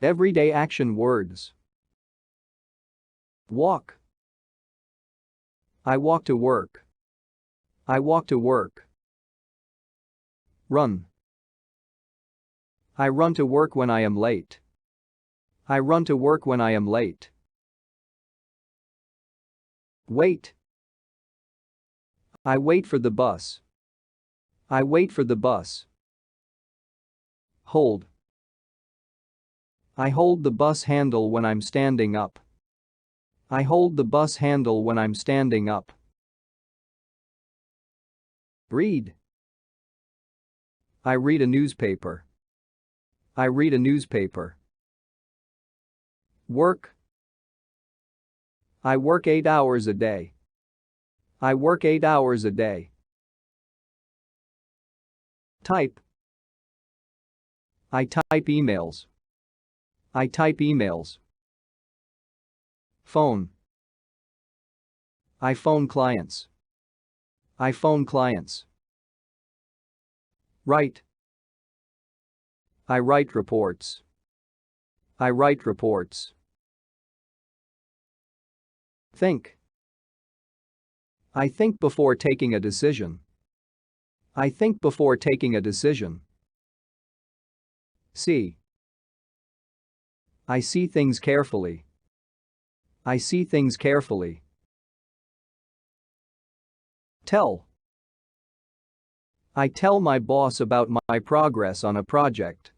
Everyday action words. Walk. I walk to work. I walk to work. Run. I run to work when I am late. I run to work when I am late. Wait. I wait for the bus. I wait for the bus. Hold. I hold the bus handle when I'm standing up. I hold the bus handle when I'm standing up. Read. I read a newspaper. I read a newspaper. Work. I work 8 hours a day. I work 8 hours a day. Type. I type emails. I type emails. Phone. I phone clients. I phone clients. Write. I write reports. I write reports. Think. I think before taking a decision. I think before taking a decision. See. I see things carefully. I see things carefully. Tell. I tell my boss about my progress on a project.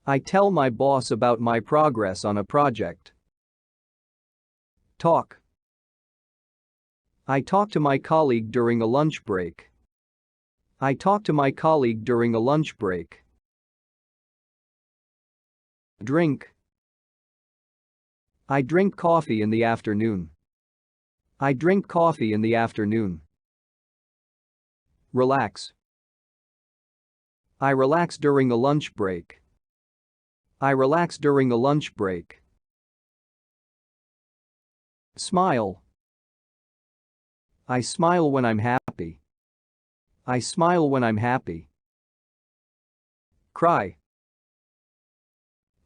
I tell my boss about my progress on a project. Talk. I talk to my colleague during a lunch break. I talk to my colleague during a lunch break. Drink. I drink coffee in the afternoon. I drink coffee in the afternoon. Relax. I relax during a lunch break. I relax during a lunch break. Smile. I smile when I'm happy. I smile when I'm happy. Cry.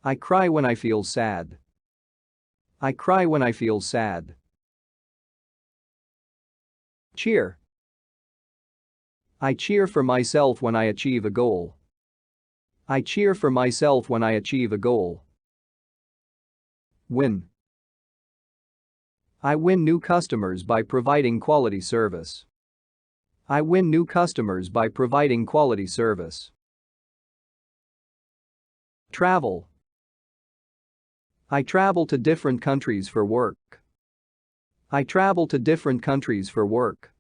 I cry when I feel sad. I cry when I feel sad. Cheer. I cheer for myself when I achieve a goal. I cheer for myself when I achieve a goal. Win. I win new customers by providing quality service. I win new customers by providing quality service. Travel. I travel to different countries for work. I travel to different countries for work.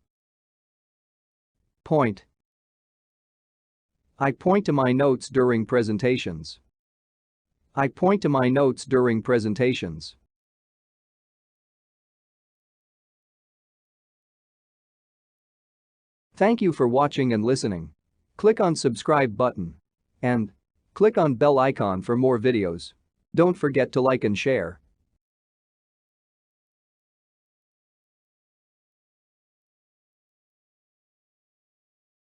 Point. I point to my notes during presentations. I point to my notes during presentations. Thank you for watching and listening. Click on subscribe button and click on bell icon for more videos. Don't forget to like and share.